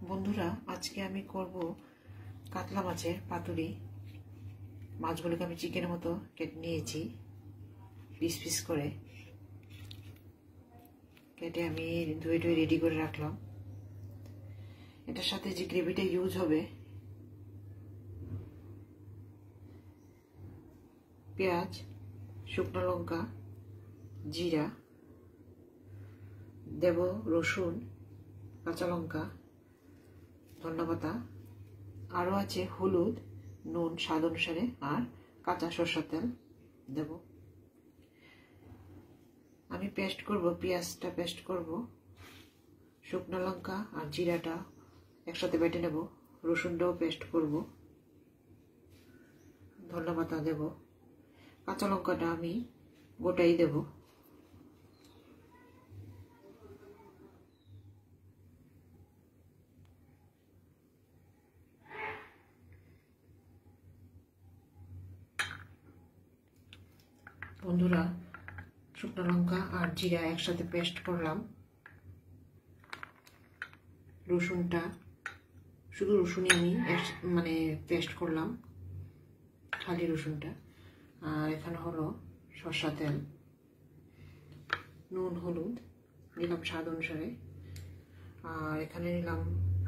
বন্ধুরা, আজকে আমি করব কাতলা মাছের পাতুরি। মাছগুলোকে আমি চিকেনের মতো কেটে নিয়েছি, পিস পিস করে কেটে আমি ধুয়ে রেডি করে রাখলাম। এটার সাথে যে গ্রেভিটা ইউজ হবে, পেঁয়াজ, শুকনো লঙ্কা, জিরা দেব, রসুন, কাঁচা লঙ্কা, ধনেপাতা, আরও আছে হলুদ, নুন স্বাদ অনুসারে, আর কাঁচা সরষের তেল দেব। আমি পেস্ট করব, পেঁয়াজটা পেস্ট করব, শুকনো লঙ্কা আর জিরাটা একসাথে বেটে নেব, রসুনটাও পেস্ট করব, ধনেপাতা দেব, কাঁচা লঙ্কাটা আমি গোটাই দেব। বন্ধুরা, শুকনো লঙ্কা আর জিরা একসাথে পেস্ট করলাম। রসুনটা শুধু রসুনই আমি পেস্ট করলাম, খালি রসুনটা। আর এখানে হলো সরষের তেল, নুন হলুদ নিলাম স্বাদ অনুসারে, আর এখানে নিলাম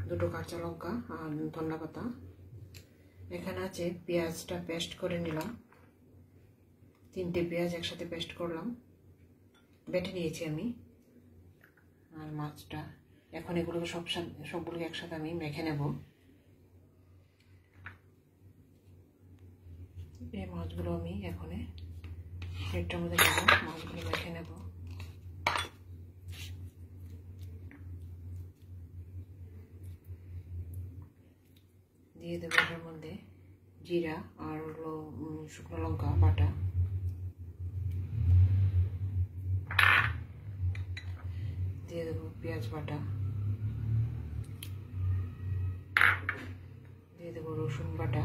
দুটো কাঁচা লঙ্কা আর ধনেপাতা। এখানে আছে পেঁয়াজটা পেস্ট করে নিলাম, 3টে পেঁয়াজ একসাথে পেস্ট করলাম, বেটে নিয়েছি আমি। আর মাছটা এখন এগুলোকে সবগুলোকে একসাথে আমি মেখে নেব। এই মাছগুলো আমি এখন প্লেটটার মধ্যে নেব, মাছগুলো মেখে নেব। দিয়ে দেবো এর মধ্যে জিরা আর হলো শুকনো লঙ্কা বাটা, দিয়ে দেবো পেঁয়াজ বাটা, দিয়ে দেবো রসুন বাটা,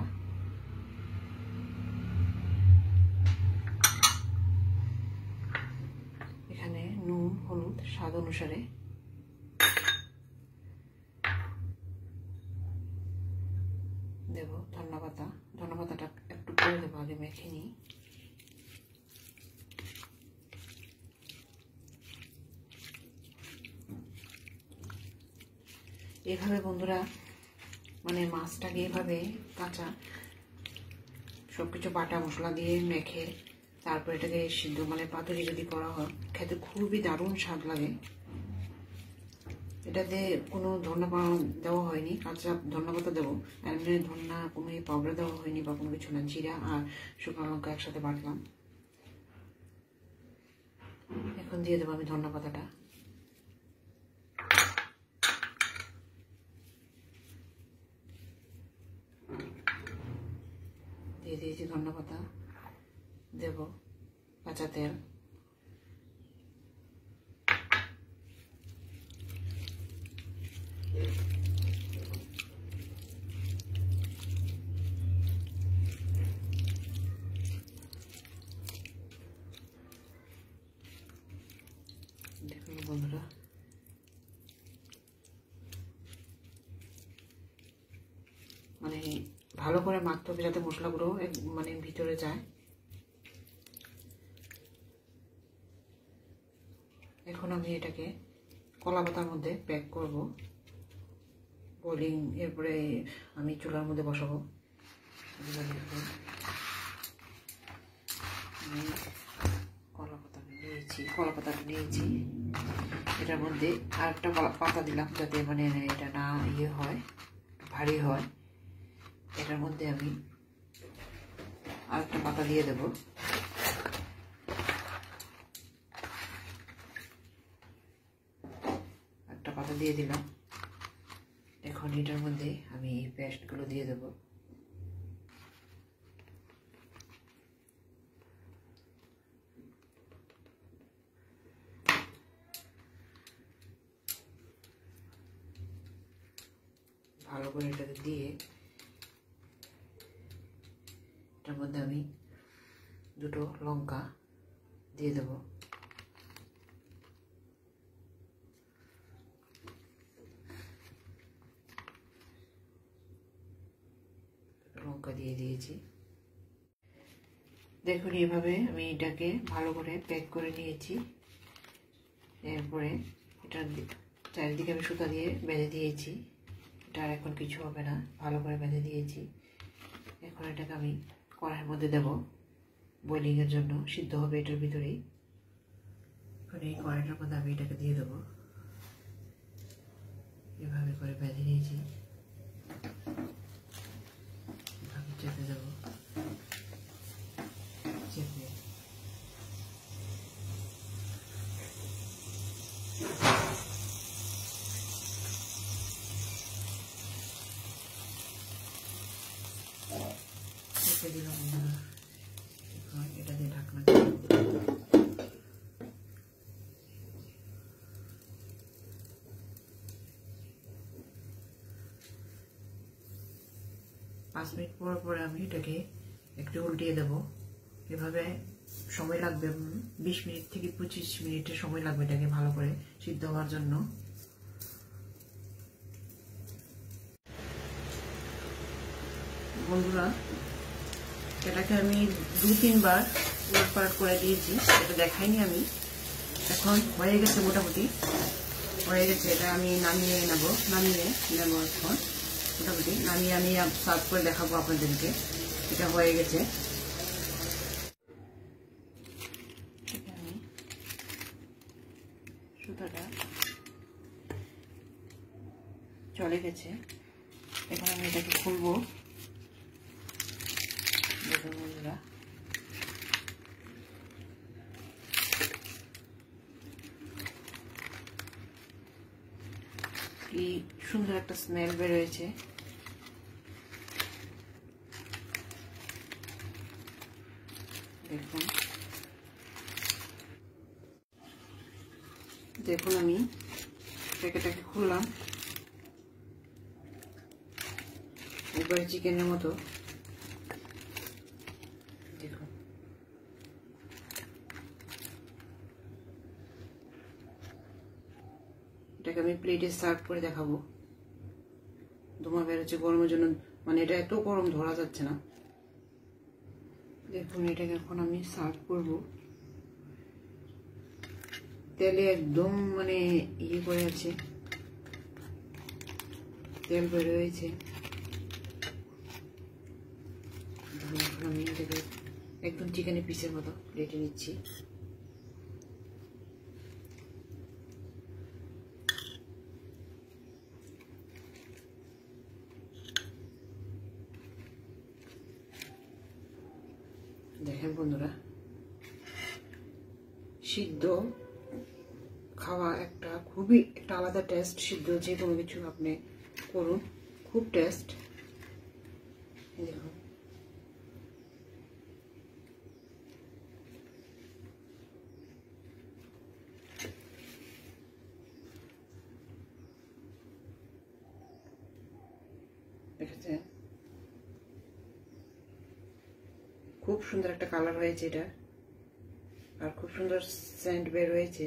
এখানে নুন হলুদ স্বাদ অনুসারে, দেব ধনেপাতা। ধনেপাতাটা একটু করে দেবো, আগে মেখে নিই। এভাবে বন্ধুরা, মাছটাকে এভাবে কাঁচা সবকিছু বাটা মশলা দিয়ে মেখে তারপর এটাকে সিদ্ধ পাতুরি যদি করা হয়, খেতে খুবই দারুণ স্বাদ লাগে। এটাতে কোনো ধনেপাতা দেওয়া হয়নি, কাঁচা ধনেপাতা দেবো, এমনি ধনা কোনো পাউডার দেওয়া হয়নি বা কোনো কিছু না। জিরা আর শুকনো লঙ্কা একসাথে বাটলাম। এখন দিয়ে দেবো আমি ধনেপাতাটা, দিয়ে দিয়েছি ধনেপাতা, দেব কাঁচা তেল, দেখুন বন্ধুরা, ভালো করে মাখতে হবে যাতে মশলাগুলো ভিতরে যায়। এখন আমি এটাকে কলা পাতার মধ্যে প্যাক করব, বোলিং। এরপরে আমি চুলার মধ্যে বসাবো। কলা পাতা নিয়েছি, এটার মধ্যে আরেকটা পাতা দিলাম যাতে এটা না হয়, ভারী হয়। এটার মধ্যে আমি আরেকটা পাতা দিয়ে দেব। একটা পাতা দিয়ে দিলাম। এখন এটার মধ্যে আমি এই পেস্টগুলো দিয়ে দেব। ভালো করে এটাকে দিয়ে এটার মধ্যে আমি দুটো লঙ্কা দিয়ে দেব। লঙ্কা দিয়ে দিয়েছি। দেখুন এইভাবে আমি এটাকে ভালো করে প্যাক করে নিয়েছি। এরপরে এটার চারিদিকে আমি সুতা দিয়ে বেঁধে দিয়েছি। এটা আর এখন কিছু হবে না, ভালো করে বেঁধে দিয়েছি। এখন এটাকে আমি কড়াইয়ের মধ্যে দেব বয়েলিংয়ের জন্য, সিদ্ধ হবে এটার ভিতরেই। এখন এই কড়াইটার মধ্যে আমি এটাকে দিয়ে দেবো। এভাবে করে বেঁধে নিয়েছি, এভাবে চেপে দেবো, চেপে চেপে দিলাম। এটা দিয়ে ঢাকনা 5 মিনিট পর পরে আমি এটাকে একটু উল্টিয়ে দেব। এভাবে সময় লাগবে 20 মিনিট থেকে 25 মিনিটের সময় লাগবে এটাকে ভালো করে সিদ্ধ হওয়ার জন্য। বন্ধুরা, এটাকে আমি 2-3 বার উলটপালট করে দিয়েছি, এটা দেখাইনি আমি। এখন হয়ে গেছে, মোটামুটি হয়ে গেছে। এটা আমি নামিয়ে নেব এখন মোটামুটি নামিয়ে আমি সার্ভ করে দেখাবো আপনাদেরকে। এটা হয়ে গেছে। সুতোটা চলে গেছে। এখন আমি এটাকে খুলবো। দেখুন বন্ধুরা, কি সুন্দর একটা স্মেল বেরোয়েছে। দেখুন দেখুন আমি প্যাকেটটাকে খুললাম, একবারে চিকেনের মতো। দেখুন এটাকে আমি প্লেটে সার্ভ করে দেখাবো। ধোঁয়া বেরোচ্ছে গরমের জন্য, মানে এটা এত গরম ধরা যাচ্ছে না। দেখুন এটাকে এখন আমি সার্ভ করব। তেলে একদম মানে ইয়ে করে আছে, তেল বের হয়েছে। এখন আমি এটাকে একদম চিকেনের পিসের মতো প্লেটে নিচ্ছি। দেখেন বন্ধুরা, সিদ্ধ খাওয়া খুবই একটা আলাদা টেস্ট। সিদ্ধ যে কোনো কিছু আপনি করুন, খুব টেস্ট। দেখুন দেখেছেন, খুব সুন্দর একটা কালার হয়েছে এটা, আর খুব সুন্দর সেন্ট বের হয়েছে।